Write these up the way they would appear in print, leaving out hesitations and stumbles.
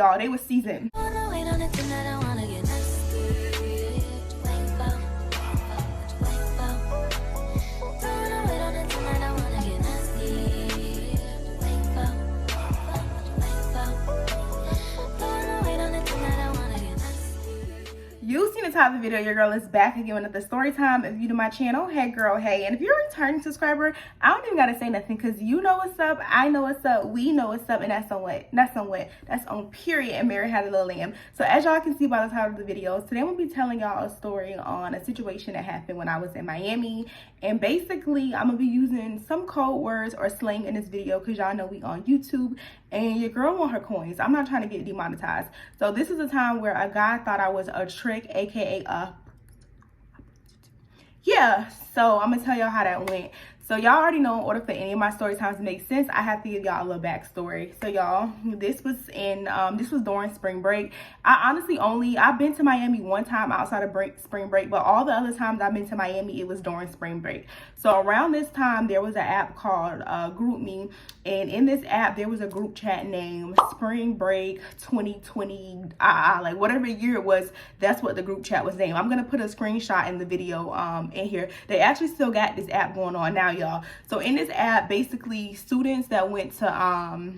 y'all. They was seasoned. You seen the title of the video. Your girl is back again with another story time. If you to my channel, hey girl, hey. And if you're a returning subscriber, I don't even gotta say nothing because you know what's up, I know what's up, we know what's up, and that's on what? That's on period. And Mary had a little lamb. So as y'all can see by the title of the video, today I'm gonna be telling y'all a story on a situation that happened when I was in Miami. And basically, I'm gonna be using some code words or slang in this video because y'all know we on YouTube and your girl want her coins. I'm not trying to get demonetized. So this is a time where a guy thought I was a trick, aka yeah. So I'm gonna tell y'all how that went. So y'all already know, in order for any of my story times to make sense, I have to give y'all a little backstory. So y'all, this was during spring break. I've been to Miami one time outside of spring break, but all the other times I've been to Miami, it was during spring break. So around this time, there was an app called GroupMe, and in this app, there was a group chat named Spring Break 2020, like whatever year it was, that's what the group chat was named. I'm gonna put a screenshot in the video in here. They actually still got this app going on now, y'all. So in this app, basically students that went to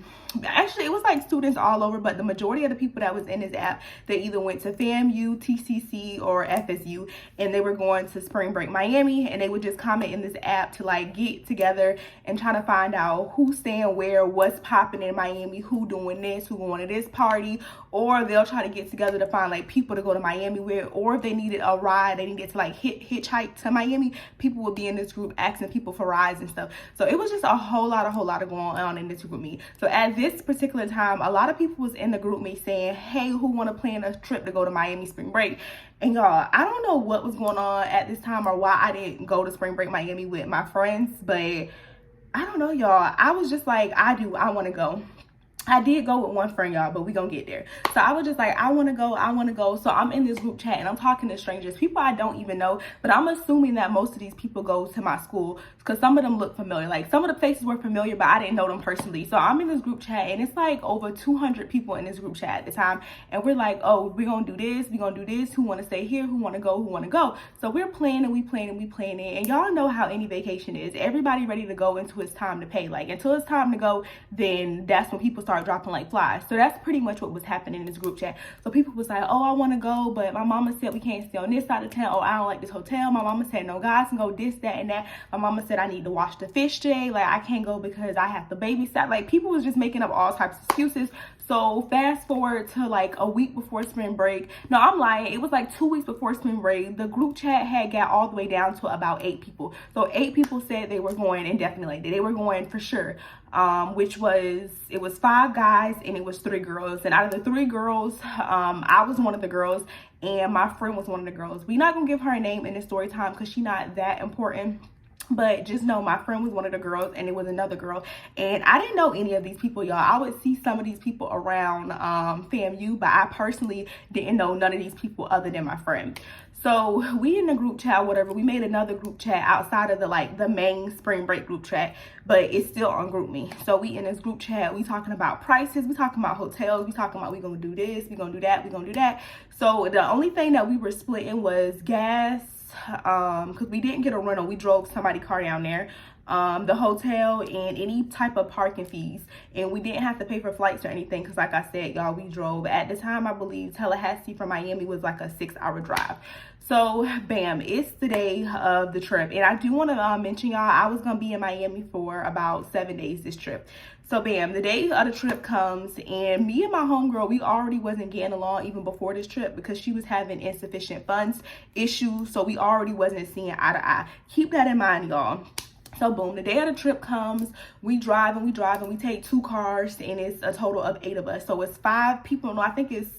actually it was like students all over, but the majority of the people that was in this app, they either went to FAMU, TCC, or FSU, and they were going to Spring Break Miami, and they would just comment in this app to like get together and try to find out who's staying where, what's popping in Miami, who doing this, who going to this party, or they'll try to get together to find like people to go to Miami with, or if they needed a ride, they needed to like hitchhike to Miami, people would be in this group asking people for rides and stuff. So it was just a whole lot of going on in this group me. So at this particular time, a lot of people was in the group me saying, hey, who want to plan a trip to go to Miami spring break? And y'all, I don't know what was going on at this time or why I didn't go to spring break Miami with my friends, but I don't know, y'all. I was just like, I want to go. I did go with one friend, y'all, but we gonna get there. So I was just like, I want to go. So I'm in this group chat and I'm talking to strangers, people I don't even know, but I'm assuming that most of these people go to my school because some of them look familiar. Like some of the faces were familiar, but I didn't know them personally. So I'm in this group chat and it's like over 200 people in this group chat at the time. And we're like, oh, we're gonna do this. Who want to stay here? Who want to go? So we're planning, we planning. And y'all know how any vacation is. Everybody ready to go until it's time to pay. Like until it's time to go, then that's when people start dropping like flies. So that's pretty much what was happening in this group chat. So people was like, oh, I want to go, but my mama said we can't stay on this side of town. Oh, I don't like this hotel. My mama said no guys can go this, that, and that. My mama said I need to wash the fish today. Like I can't go because I have to babysit. Like people was just making up all types of excuses. So fast forward to like a week before spring break. No, I'm lying. It was like 2 weeks before spring break. The group chat had got all the way down to about 8 people. So 8 people said they were going indefinitely. They were going for sure. Which was, it was 5 guys and it was 3 girls. And out of the 3 girls, I was one of the girls and my friend was one of the girls. We're not gonna give her a name in this story time because she's not that important. But just know my friend was one of the girls and it was another girl. And I didn't know any of these people, y'all. I would see some of these people around FAMU, but I personally didn't know none of these people other than my friend. So we in the group chat, whatever, we made another group chat outside of the main spring break group chat, but it's still on GroupMe. So we in this group chat, we talking about prices, we talking about hotels, we talking about we gonna do this, we gonna do that, we gonna do that. So the only thing that we were splitting was gas, because we didn't get a rental, we drove somebody's car down there, the hotel and any type of parking fees, and we didn't have to pay for flights or anything because like I said, y'all, we drove. At the time, I believe Tallahassee from Miami was like a 6-hour drive. So bam, it's the day of the trip, and I do want to mention, y'all, I was gonna be in Miami for about 7 days this trip. So bam, the day of the trip comes, and me and my homegirl, we already wasn't getting along even before this trip because she was having insufficient funds issues, so we already wasn't seeing eye to eye. Keep that in mind, y'all. So boom, the day of the trip comes, we drive and we take 2 cars, and it's a total of 8 of us. So it's 5 people. No, I think it's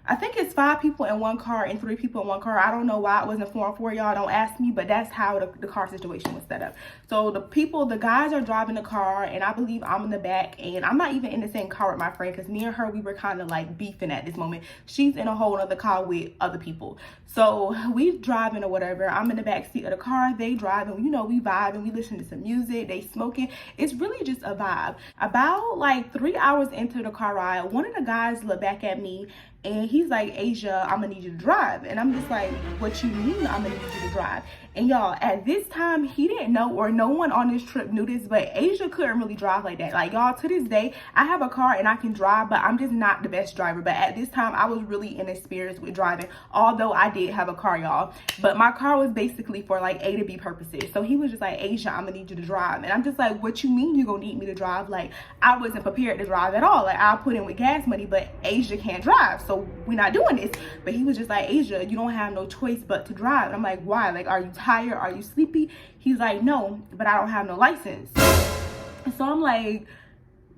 I think it's 5 people in one car and 3 people in one car. I don't know why it wasn't 4 and 4, y'all. Don't ask me, but that's how the car situation was set up. So the guys are driving the car, and I believe I'm in the back, and I'm not even in the same car with my friend, because me and her, we were kind of like beefing at this moment. She's in a whole other car with other people. So we driving or whatever. I'm in the back seat of the car. They driving. You know, we vibing. We listen to some music. They smoking. It's really just a vibe. About like 3 hours into the car ride, one of the guys looked back at me, and he's like, Asia, I'm gonna need you to drive. And I'm just like, what you mean I'm gonna need you to drive? And y'all, at this time, he didn't know, or no one on this trip knew this, but Asia couldn't really drive like that. Like, y'all, to this day, I have a car and I can drive, but I'm just not the best driver. But at this time, I was really inexperienced with driving, although I did have a car, y'all. But my car was basically for like A to B purposes. So he was just like, Asia, I'm gonna need you to drive. And I'm just like, what you mean you gonna need me to drive? Like, I wasn't prepared to drive at all. Like, I'll put in with gas money, but Asia can't drive, so we're not doing this. But he was just like, Asia, you don't have no choice but to drive. And I'm like, why? Like, are you tired? Are you sleepy? He's like, no, but I don't have no license. So I'm like,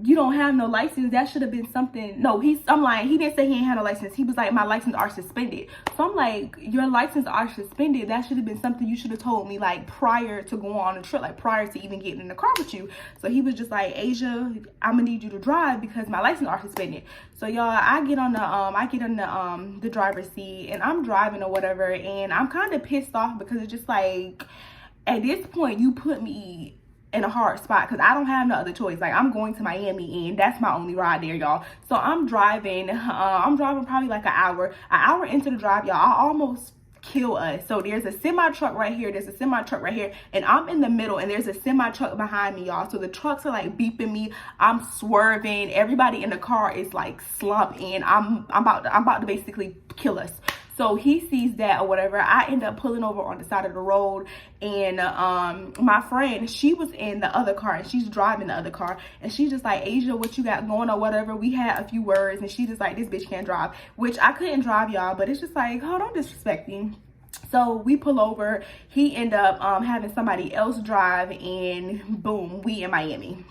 you don't have no license? That should have been something. No, I'm lying. He didn't say he ain't had no license. He was like, my license are suspended. So I'm like, your license are suspended? That should have been something you should have told me, like, prior to going on a trip, like prior to even getting in the car with you. So he was just like, Asia, I'm gonna need you to drive because my license are suspended. So y'all, I get on the driver's seat, and I'm driving or whatever, and I'm kind of pissed off because it's just like, at this point, you put me in a hard spot because I don't have no other choice. Like, I'm going to Miami, and that's my only ride there, y'all. So I'm driving probably like an hour into the drive, y'all. I almost kill us. So there's a semi truck right here, there's a semi truck right here, and I'm in the middle, and there's a semi truck behind me, y'all. So the trucks are like beeping me. I'm swerving. Everybody in the car is like slumped, and I'm about to basically kill us. So he sees that or whatever. I end up pulling over on the side of the road, and my friend, she was in the other car, and she's driving the other car, and she's just like, Asia, what you got going or whatever. We had a few words, and she just like, this bitch can't drive, which I couldn't drive, y'all, but it's just like, oh, don't disrespect me. So we pull over. He end up having somebody else drive, and boom, we in Miami.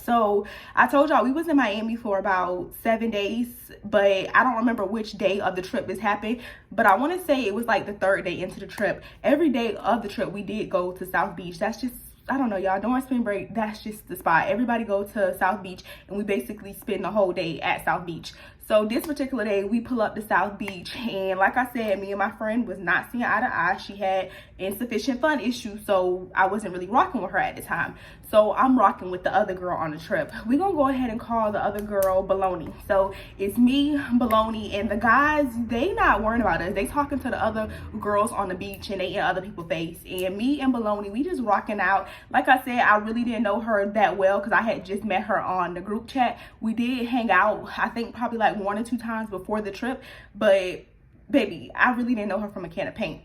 So I told y'all we was in Miami for about 7 days, but I don't remember which day of the trip this happened. But I want to say it was like the 3rd day into the trip. Every day of the trip, we did go to South Beach. That's just, I don't know, y'all, during spring break, that's just the spot. Everybody go to South Beach, and we basically spend the whole day at South Beach. So this particular day, we pull up to South Beach, and like I said, me and my friend was not seeing eye to eye. She had insufficient fund issues, so I wasn't really rocking with her at the time. So I'm rocking with the other girl on the trip. We're gonna go ahead and call the other girl Baloney. So it's me, Baloney, and the guys, they not worrying about us. They talking to the other girls on the beach, and they in other people's face. And me and Baloney, we just rocking out. Like I said, I really didn't know her that well because I had just met her on the group chat. We did hang out, I think probably like 1 or 2 times before the trip, but baby, I really didn't know her from a can of paint.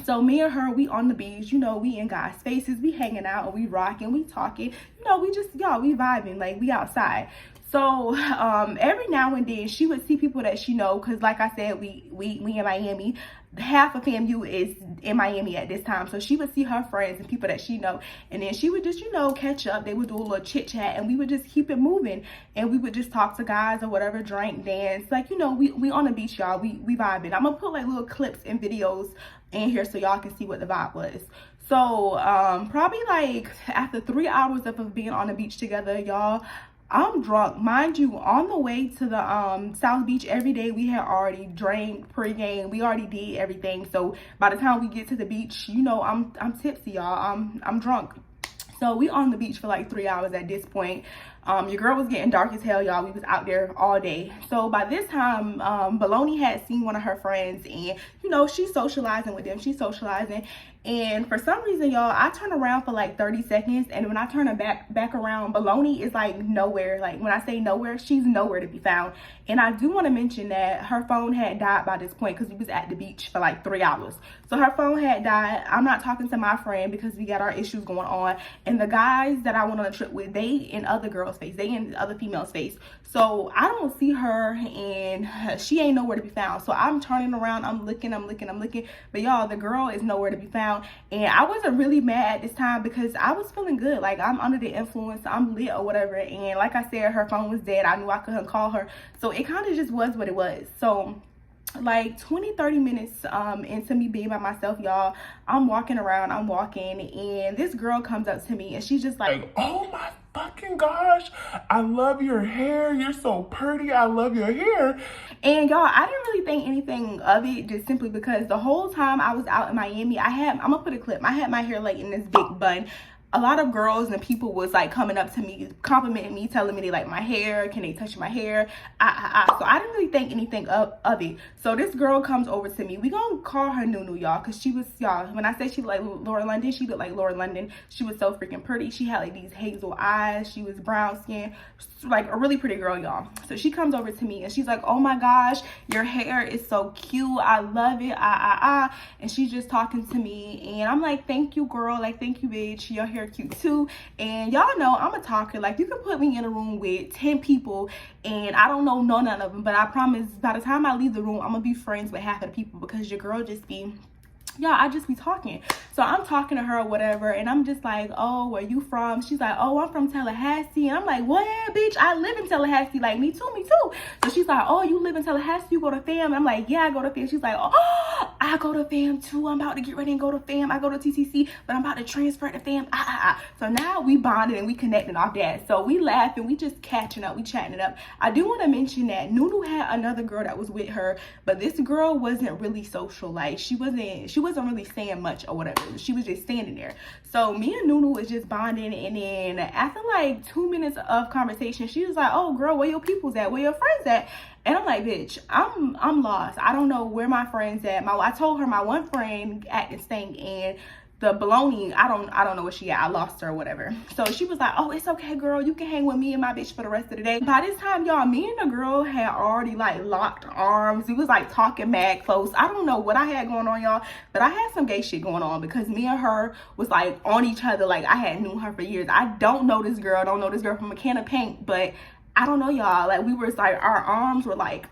So me and her, we on the beach, you know, we in guys' faces, we hanging out, and we rocking, we talking, you know, we just, y'all, we vibing, like we outside. So every now and then she would see people that she know, because like I said, we in Miami. Half of FAMU is in Miami at this time, so she would see her friends and people that she know, and then she would just, you know, catch up. They would do a little chit chat, and we would just keep it moving, and we would just talk to guys or whatever, drink, dance, like, you know, we on the beach, y'all, we vibing. I'm gonna put like little clips and videos in here so y'all can see what the vibe was. So probably like after 3 hours of being on the beach together, y'all, I'm drunk. Mind you, on the way to the South Beach every day, we had already drank pregame. We already did everything. So by the time we get to the beach, you know, I'm tipsy, y'all. I'm drunk. So we on the beach for like 3 hours at this point. Your girl was getting dark as hell, y'all. We was out there all day. So by this time, Baloney had seen one of her friends, and you know, she's socializing with them. She's socializing, and for some reason, y'all, I turn around for like 30 seconds, and when I turn her back around, Baloney is like nowhere. Like when I say nowhere, she's nowhere to be found. And I do want to mention that her phone had died by this point because we was at the beach for like 3 hours. So her phone had died. I'm not talking to my friend because we got our issues going on. And the guys that I went on a trip with, they in other girls' face, they in other females' face. So I don't see her, and she ain't nowhere to be found. So I'm turning around, I'm looking, but y'all, the girl is nowhere to be found. And I wasn't really mad at this time because I was feeling good. Like, I'm under the influence, I'm lit or whatever. And like I said, her phone was dead. I knew I couldn't call her. So it kind of just was what it was. So like 20-30 minutes into me being by myself, y'all. I'm walking around, I'm walking, and this girl comes up to me and she's just like, oh my fucking gosh, I love your hair, you're so pretty, I love your hair. And y'all, I didn't really think anything of it, just simply because the whole time I was out in Miami, I'm gonna put a clip, I had my hair like in this big bun. A lot of girls and people was like coming up to me, complimenting me, telling me they like my hair, can they touch my hair? So I didn't really think anything of it. So this girl comes over to me. We gonna call her Nunu, y'all, because she was, y'all, when I say she looked like Laura London, she looked like Laura London. She was so freaking pretty. She had like these hazel eyes. She was brown skin, like a really pretty girl, y'all. So she comes over to me and she's like, oh my gosh, your hair is so cute. I love it. And she's just talking to me. And I'm like, thank you, girl. Like, thank you, bitch. Your hair cute too. And y'all know I'm a talker. Like, you can put me in a room with 10 people and I don't know none of them, but I promise by the time I leave the room, I'm gonna be friends with half of the people, because your girl just be, yeah, I just be talking. So I'm talking to her or whatever, and I'm just like, oh, where you from? She's like, oh, I'm from Tallahassee. And I'm like, what, bitch? I live in Tallahassee. Like, me too, me too. So she's like, oh, you live in Tallahassee? You go to fam? And I'm like, yeah, I go to fam. She's like, oh, I go to fam too. I'm about to get ready and go to fam. I go to TCC, but I'm about to transfer to fam. So now we bonded and we connected off that. So we laughing, we just catching up, we chatting it up. I do want to mention that Nunu had another girl that was with her, but this girl wasn't really social. Like, she wasn't really saying much or whatever. She was just standing there. So me and Nunu was just bonding, and then after like 2 minutes of conversation, she was like, oh girl, where your people's at? Where your friends at? And I'm like, bitch, I'm lost. I don't know where my friends at. I told her my one friend acting stank, and the baloney, I don't know where she at. I lost her or whatever. So she was like, oh, it's okay, girl, you can hang with me and my bitch for the rest of the day. By this time, y'all, me and the girl had already like locked arms. We was like talking mad close. I don't know what I had going on, y'all, but I had some gay shit going on, because me and her was like on each other. Like, I had known her for years. I don't know this girl from a can of paint, but I don't know, y'all, like we were like, our arms were like,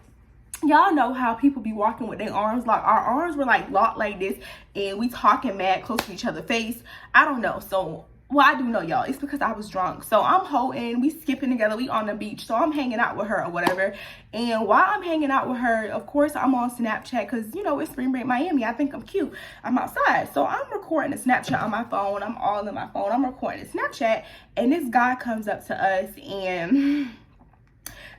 y'all know how people be walking with their arms locked. Our arms were like locked like this, and we talking mad close to each other's face. I don't know. So, well, I do know, y'all, it's because I was drunk. So I'm holding, we skipping together, we on the beach. So I'm hanging out with her or whatever. And while I'm hanging out with her, of course, I'm on Snapchat, because, you know, it's spring break Miami. I think I'm cute. I'm outside. So I'm recording a Snapchat on my phone. I'm all in my phone. I'm recording a Snapchat. And this guy comes up to us, and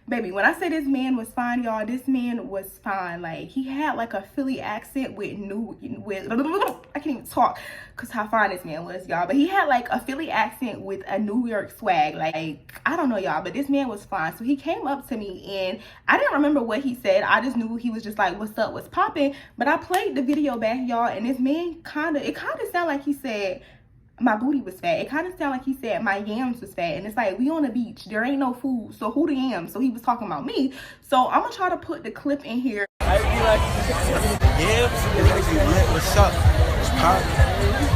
baby, when I say this man was fine, y'all, this man was fine. Like, he had like a Philly accent with I can't even talk because how fine this man was, y'all. But he had like a Philly accent with a New York swag. Like, I don't know, y'all, but this man was fine. So he came up to me, and I didn't remember what he said. I just knew he was just like, what's up, what's popping? But I played the video back, y'all, and this man it kind of sounded like he said my booty was fat. It kind of sounded like he said my yams was fat. And it's like, we on the beach, there ain't no food, so who the yams? So he was talking about me. So I'm gonna try to put the clip in here. I'd be like, yams, what's up? It's poppin'.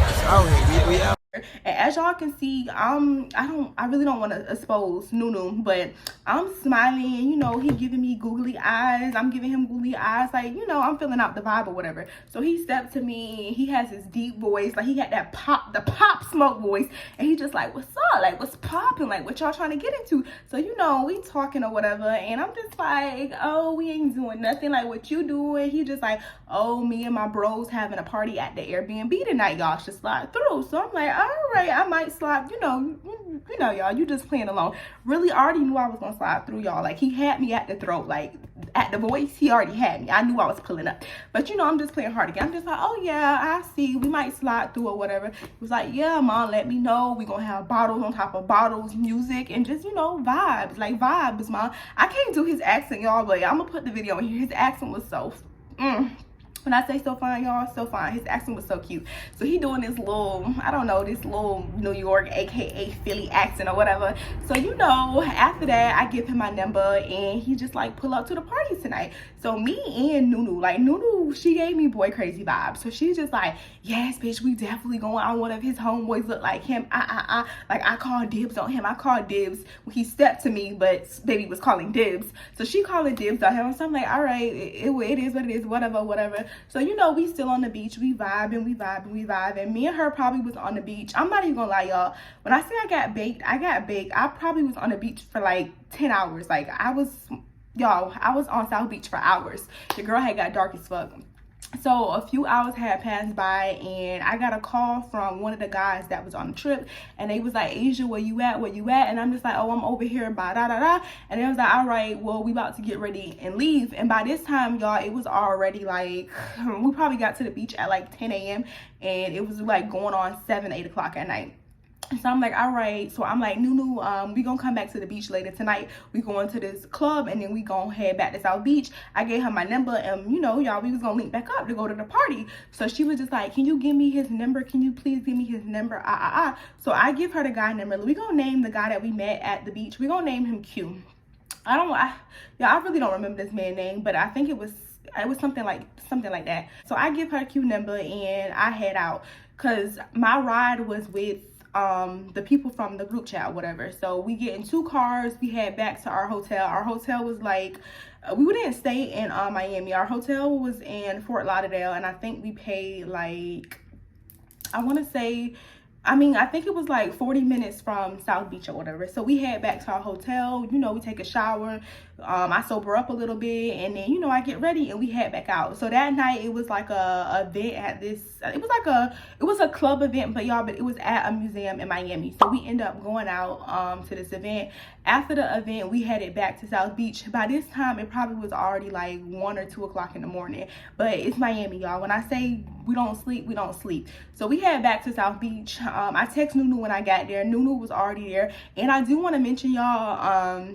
It's out here. We out. And as y'all can see, I really don't want to expose Nunu, but I'm smiling, you know, he giving me googly eyes. I'm giving him googly eyes, like, you know, I'm filling out the vibe or whatever. So he stepped to me, he has his deep voice, like he had that the pop smoke voice, and he just like, what's up? Like, what's popping? Like, what y'all trying to get into? So, you know, we talking or whatever, and I'm just like, oh, we ain't doing nothing. Like, what you doing? He just like, oh, me and my bros having a party at the Airbnb tonight, y'all should slide through. So I'm like, all right, I might slide, you know, y'all, you just playing along. Really already knew I was gonna slide through, y'all. Like, he had me at the throat, like at the voice, he already had me. I knew I was pulling up, but you know, I'm just playing hard again. I'm just like, oh yeah, I see, we might slide through or whatever. He was like, yeah, mom, let me know. We gonna have bottles on top of bottles, music, and just, you know, vibes, like vibes, mom. I can't do his accent, y'all, but I'm gonna put the video in here. His accent was so when I say so fine, y'all, so fine. His accent was so cute. So he doing this little, I don't know, this little New York, aka Philly accent or whatever. So, you know, after that, I give him my number, and he just like pull up to the party tonight. So me and Nunu, like Nunu, she gave me boy crazy vibes. So she's just like, yes, bitch, we definitely going on. One of his homeboys look like him. Like, I called dibs on him. I called dibs when he stepped to me, but baby was calling dibs. So she calling dibs on him. So I'm like, all right, it is what it is, whatever. So, you know, we still on the beach. We vibing. And me and her probably was on the beach. I'm not even gonna lie, y'all. When I say I got baked. I probably was on the beach for like 10 hours. Like, y'all, I was on South Beach for hours. The girl had got dark as fuck. So a few hours had passed by, and I got a call from one of the guys that was on the trip, and they was like, Asia, where you at? And I'm just like, oh, I'm over here by da da da. And they was like, all right, well, we about to get ready and leave. And by this time, y'all, it was already like, we probably got to the beach at like 10 a.m. and it was like going on 7-8 o'clock at night. So I'm like, all right. So I'm like, Nunu, we gonna come back to the beach later tonight. We going to this club, and then we gonna head back to South Beach. I gave her my number, and you know, y'all, we was gonna link back up to go to the party. So she was just like, can you give me his number? Can you please give me his number? So I give her the guy number. We gonna name the guy that we met at the beach. We gonna name him Q. I really don't remember this man's name, but I think it was something like that. So I give her Q number, and I head out, cause my ride was with the people from the group chat or whatever. So we get in 2 cars, we head back to our hotel. Our hotel was like, we didn't stay in Miami. Our hotel was in Fort Lauderdale, and I think we paid like, I think it was like 40 minutes from South Beach or whatever. So we head back to our hotel, you know, we take a shower, I sober up a little bit, and then, you know, I get ready and we head back out. So that night it was like a event at this, it was a club event, but it was at a museum in Miami. So we end up going out to this event. After the event, we headed back to South Beach. By this time, it probably was already like 1 or 2 o'clock in the morning. But it's Miami, y'all. When I say we don't sleep, we don't sleep. So we head back to South Beach. I text Nunu when I got there. Nunu was already there. And I do want to mention, y'all,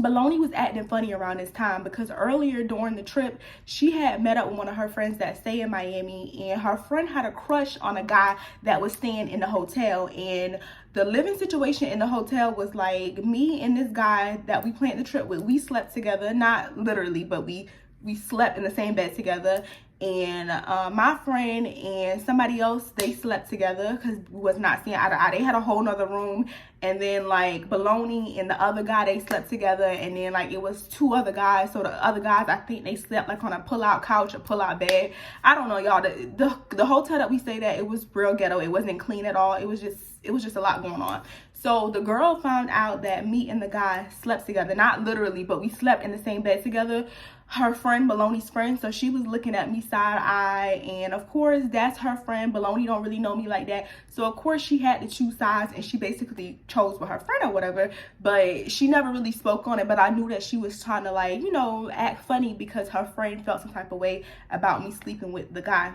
Baloney was acting funny around this time, because earlier during the trip, she had met up with one of her friends that stay in Miami, and her friend had a crush on a guy that was staying in the hotel. And the living situation in the hotel was like, me and this guy that we planned the trip with, we slept together, not literally, but we slept in the same bed together. And my friend and somebody else, they slept together because we was not seeing eye to eye. They had a whole nother room. And then like Baloney and the other guy, they slept together. And then like it was 2 other guys. So the other guys, I think they slept like on a pull-out couch or pull-out bed. I don't know, y'all. The hotel that we stayed at, it was real ghetto. It wasn't clean at all. It was just a lot going on. So the girl found out that me and the guy slept together. Not literally, but we slept in the same bed together. Her friend, Baloney's friend, so she was looking at me side eye, and of course that's her friend. Baloney don't really know me like that, so of course she had to choose sides, and she basically chose with her friend or whatever, but she never really spoke on it. But I knew that she was trying to, like, you know, act funny because her friend felt some type of way about me sleeping with the guy.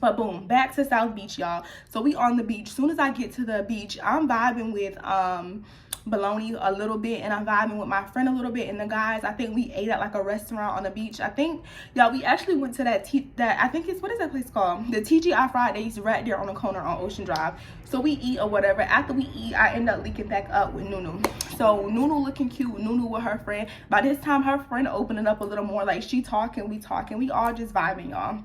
But boom, back to South Beach, y'all. So we on the beach. Soon as I get to the beach, I'm vibing with Baloney a little bit, and I'm vibing with my friend a little bit, and the guys, I think we ate at like a restaurant on the beach. I think, y'all, we actually went to that I think it's, what is that place called? The TGI Fridays, right there on the corner on Ocean Drive. So we eat or whatever. After we eat, I end up linking back up with Nunu. So Nunu looking cute, Nunu with her friend. By this time, her friend opening up a little more, like she talking, we all just vibing, y'all.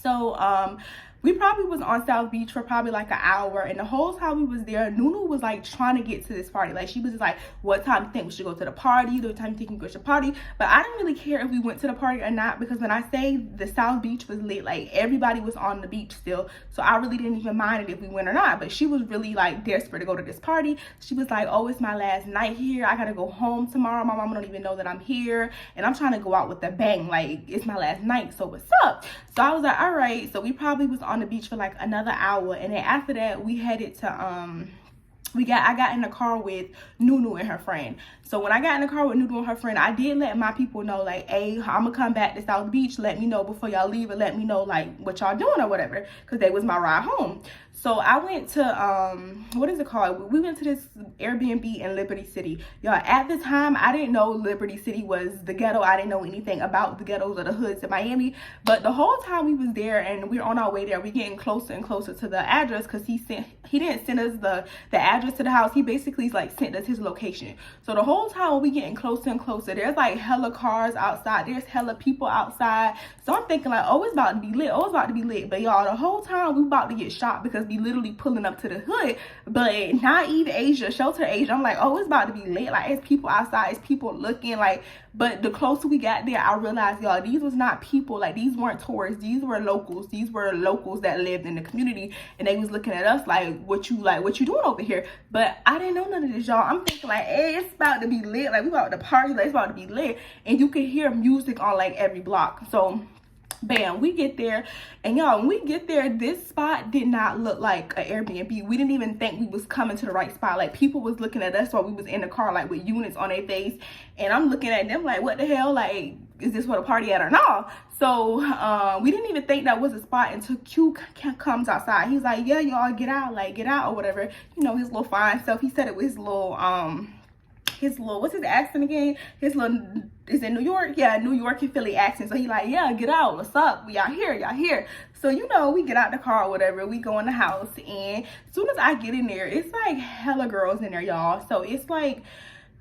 So we probably was on South Beach for probably like an hour, and the whole time we was there, Nunu was like trying to get to this party. Like she was just like, what time do you think we should go to the party? The time do you think we go to the party? But I didn't really care if we went to the party or not, because when I say the South Beach was lit, like everybody was on the beach still, so I really didn't even mind it if we went or not. But she was really like desperate to go to this party. She was like, oh, it's my last night here, I gotta go home tomorrow, my mama don't even know that I'm here, and I'm trying to go out with a bang, like it's my last night, so what's up? So I was like, all right. So we probably was on the beach for like another hour, and then after that we headed to I got in the car with Nunu and her friend. So when I got in the car with Nunu and her friend, I did let my people know, like, hey, I'm gonna come back to South Beach, let me know before y'all leave, and let me know like what y'all doing or whatever, because they was my ride home. So I went to what is it called? We went to this Airbnb in Liberty City. Y'all, at the time I didn't know Liberty City was the ghetto. I didn't know anything about the ghettos or the hoods in Miami. But the whole time we was there and we were on our way there, we getting closer and closer to the address, because he didn't send us the address to the house. He basically like sent us his location. So the whole time we getting closer and closer, there's like hella cars outside, there's hella people outside. So I'm thinking like, oh, it's about to be lit, oh, it's about to be lit. But y'all, the whole time we about to get shot, because we literally pulling up to the hood. But naive Asia, shelter Asia, I'm like, oh, it's about to be lit, like it's people outside, it's people looking, like But the closer we got there, I realized, y'all, these was not people. Like, these weren't tourists. These were locals. These were locals that lived in the community, and they was looking at us like, what you doing over here? But I didn't know none of this, y'all. I'm thinking like, hey, it's about to be lit. Like, we about to party. Like, it's about to be lit. And you can hear music on like every block. So bam, we get there, and y'all, when we get there, this spot did not look like an Airbnb. We didn't even think we was coming to the right spot. Like, people was looking at us while we was in the car, like with units on their face, and I'm looking at them like, what the hell? Like, is this what a party at or no? So we didn't even think that was a spot until Q comes outside. He's like, yeah, y'all get out, like get out or whatever, you know, his little fine self. He said it with his little what's his accent again? His little, is it New York? Yeah, New York and Philly accent. So he like, yeah, get out. What's up? Y'all here. So, you know, we get out the car or whatever. We go in the house, and as soon as I get in there, it's like hella girls in there, y'all. So it's like,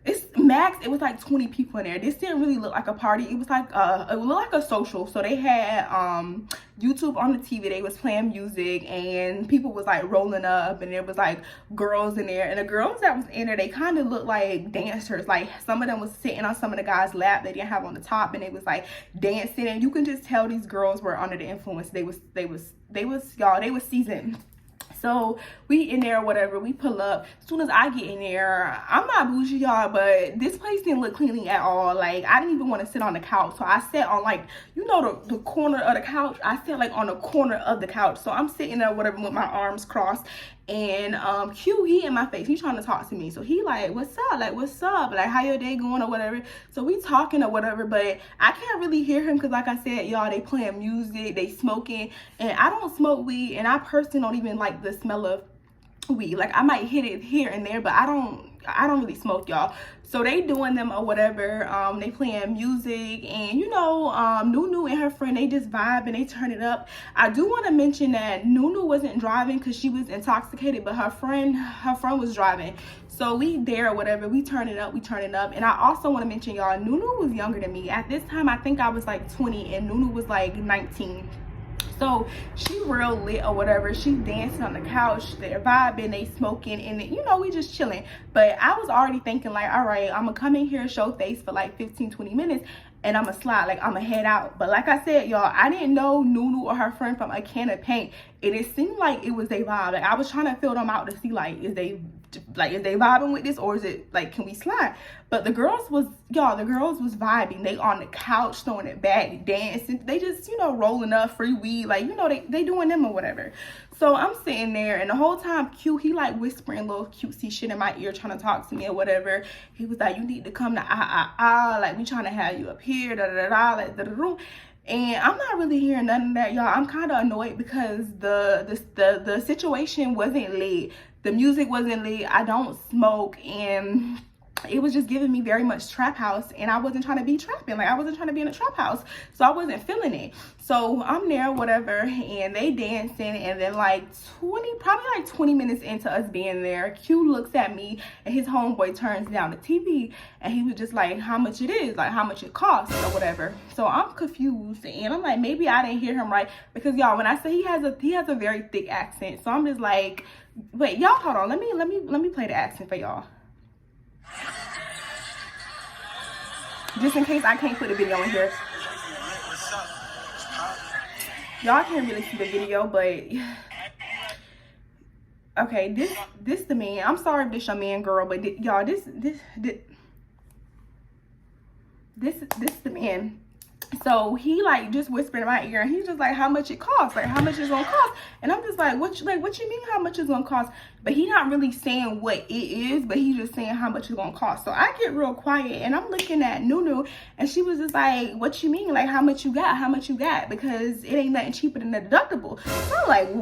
it's max, it was like 20 people in there. This didn't really look like a party. It was like it looked like a social. So they had YouTube on the TV. They was playing music, and people was like rolling up, and there was like girls in there, and the girls that was in there, they kind of looked like dancers. Like, some of them was sitting on some of the guys' lap they didn't have on the top, and they was like dancing, and you can just tell these girls were under the influence. They was y'all, they was seasoned. So we in there or whatever, we pull up. As soon as I get in there, I'm not bougie, y'all, but this place didn't look clean at all. Like, I didn't even want to sit on the couch. So I sat on, like, you know, the corner of the couch. I sat like on the corner of the couch. So I'm sitting there whatever with my arms crossed, and Q, he in my face, he trying to talk to me. So he like, what's up? Like, what's up? Like, how your day going or whatever? So we talking or whatever, but I can't really hear him because, like I said, y'all, they playing music, they smoking, and I don't smoke weed, and I personally don't even like the smell of weed. Like, I might hit it here and there, but I don't really smoke, y'all. So they doing them or whatever, they playing music, and you know, Nunu and her friend, they just vibe and they turn it up. I do want to mention that Nunu wasn't driving because she was intoxicated, but her friend was driving. So we there or whatever, we turn it up. And I also want to mention, y'all, Nunu was younger than me. At this time, I think I was like 20 and Nunu was like 19. So she real lit or whatever. She dancing on the couch, they're vibing, they smoking, and you know, we just chilling. But I was already thinking like, all right, I'm gonna come in here, show face for like 15-20 minutes, and I'm gonna slide, like I'm gonna head out. But like I said, y'all, I didn't know Nunu or her friend from a can of paint, and it seemed like it was their vibe. Like, I was trying to feel them out to see like, is they vibing with this, or is it like, can we slide? But the girls was vibing. They on the couch, throwing it back, dancing. They just, you know, rolling up, free weed, like, you know, they doing them or whatever. So I'm sitting there, and the whole time Q, he like whispering little cutesy shit in my ear, trying to talk to me or whatever. He was like, you need to come to like, we trying to have you up here, like and I'm not really hearing none of that, y'all. I'm kind of annoyed because the situation wasn't lit. The music wasn't lit. I don't smoke, and it was just giving me very much trap house, and I wasn't trying to be trapping. Like, I wasn't trying to be in a trap house, so I wasn't feeling it. So I'm there, whatever, and they dancing, and then like probably like 20 minutes into us being there, Q looks at me, and his homeboy turns down the TV, and he was just like, how much it is, like how much it costs or whatever. So I'm confused, and I'm like, maybe I didn't hear him right, because y'all, when I say he has a very thick accent, so I'm just like, wait, y'all, hold on, let me play the accent for y'all, just in case I can't put a video in here. Y'all can't really see the video, but okay, this the man. I'm sorry if this your man, girl, but y'all, this the man. So he like just whispered in my ear, and he's just like, how much it costs, like how much it's gonna cost. And I'm just like, what you mean how much it's gonna cost? But he not really saying what it is, but he's just saying how much it's gonna cost. So I get real quiet, and I'm looking at Nunu, and she was just like, what you mean, like how much you got, because it ain't nothing cheaper than the deductible. So I'm like,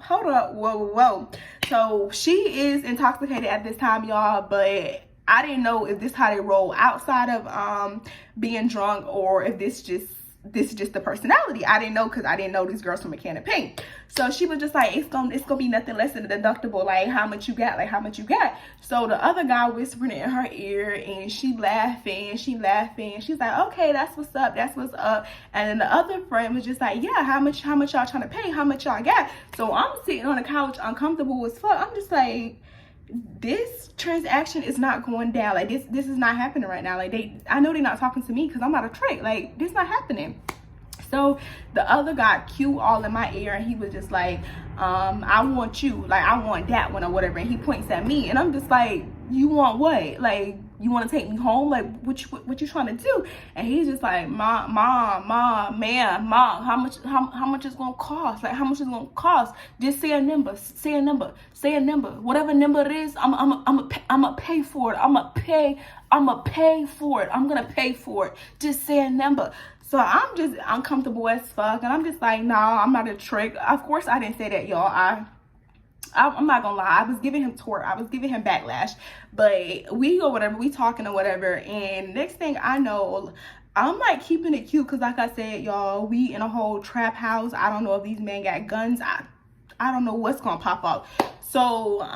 hold up, whoa. So she is intoxicated at this time, y'all, but I didn't know if this how they roll outside of being drunk, or if this is just the personality. I didn't know, because I didn't know these girls from a can of paint. So she was just like, it's gonna be nothing less than the deductible, like how much you got. So the other guy whispering in her ear, and she laughing. She's like, okay, that's what's up. And then the other friend was just like, yeah, how much y'all trying to pay? How much y'all got? So I'm sitting on the couch uncomfortable as fuck. I'm just like, this transaction is not going down. Like this is not happening right now. Like I know they're not talking to me because I'm not a trick. Like this not happening. So the other guy cute all in my ear, and he was just like, I want you, like I want that one or whatever. And he points at me, and I'm just like, you want what? Like you want to take me home? Like what you trying to do? And he's just like, mom, how much it's gonna cost? Like how much it's gonna cost? Just say a number, whatever number it is. I'ma pay for it. I'ma pay for it. I'm gonna pay for it. Just say a number. So I'm just uncomfortable as fuck, and I'm just like, nah, I'm not a trick. Of course I didn't say that, y'all. I'm not gonna lie, I was giving him tort, I was giving him backlash, but we go whatever, we talking or whatever, and next thing I know, I'm like keeping it cute, because like I said, y'all, we in a whole trap house. I don't know if these men got guns. I don't know what's gonna pop up. So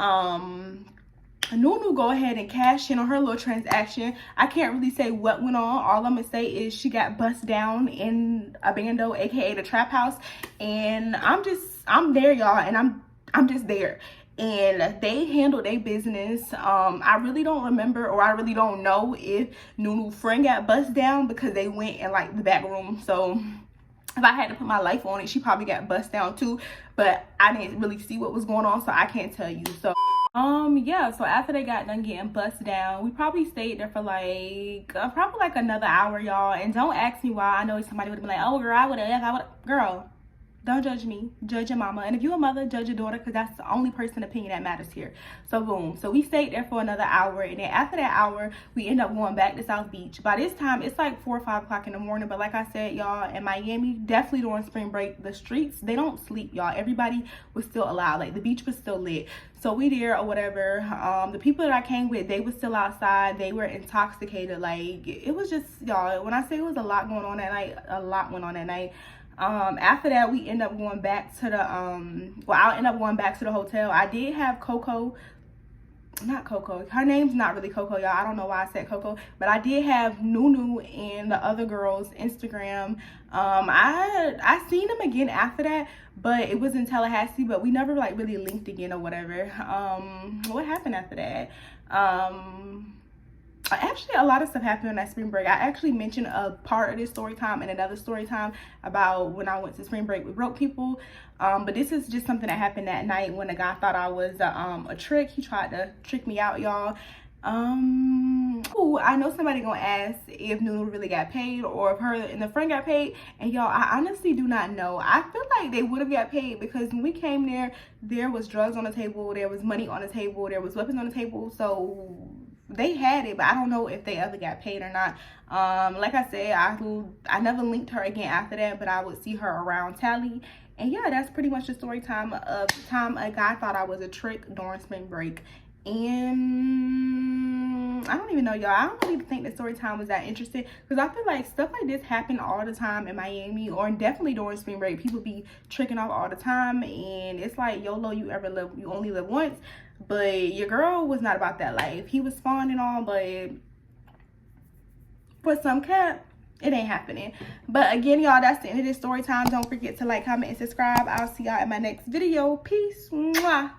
Nunu go ahead and cash in on her little transaction. I can't really say what went on. All I'm gonna say is she got bust down in a bando, aka the trap house, and I'm there, y'all, and I'm just there. And they handled their business. I really don't remember, or I really don't know if Nunu's friend got bust down, because they went in like the back room. So if I had to put my life on it, she probably got bust down too, but I didn't really see what was going on, so I can't tell you. So yeah, so after they got done getting bust down, we probably stayed there for like probably like another hour, y'all. And don't ask me why. I know somebody would have been like, oh girl, I would have, girl, don't judge me, judge your mama. And if you're a mother, judge your daughter, because that's the only person opinion that matters here. So boom, so we stayed there for another hour, and then after that hour we end up going back to South Beach. By this time it's like 4 or 5 o'clock in the morning, but like I said, y'all, in Miami, definitely during spring break, the streets, they don't sleep, y'all. Everybody was still alive, like the beach was still lit. So we there or whatever. The people that I came with, they were still outside. They were intoxicated. Like it was just, y'all, when I say it was a lot going on that night, a lot went on that night. After that, we end up going back to the I'll end up going back to the hotel. I did have not Coco, her name's not really Coco, y'all. I don't know why I said Coco, but I did have Nunu and the other girl's Instagram. I seen them again after that, but it was in Tallahassee, but we never like really linked again or whatever. What happened after that? Actually, a lot of stuff happened on that spring break. I actually mentioned a part of this story time and another story time about when I went to spring break with broke people. But this is just something that happened that night when the guy thought I was a trick. He tried to trick me out, y'all. Ooh, I know somebody gonna ask if Nunu really got paid, or if her and the friend got paid, and y'all, I honestly do not know. I feel like they would have got paid, because when we came there was drugs on the table, there was money on the table, there was weapons on the table, so they had it, but I don't know if they ever got paid or not. Like I said, I never linked her again after that, but I would see her around Tally. And yeah, that's pretty much the story time of the time a guy thought I was a trick during spring break. And I don't even know, y'all, I don't really think the story time was that interesting, because I feel like stuff like this happen all the time in Miami, or definitely during spring break. People be tricking off all the time, and it's like, YOLO, you only live once. But your girl was not about that life. He was fun and all, but for some cap, it ain't happening. But again, y'all, that's the end of this story time. Don't forget to like, comment, and subscribe. I'll see y'all in my next video. Peace. Mwah.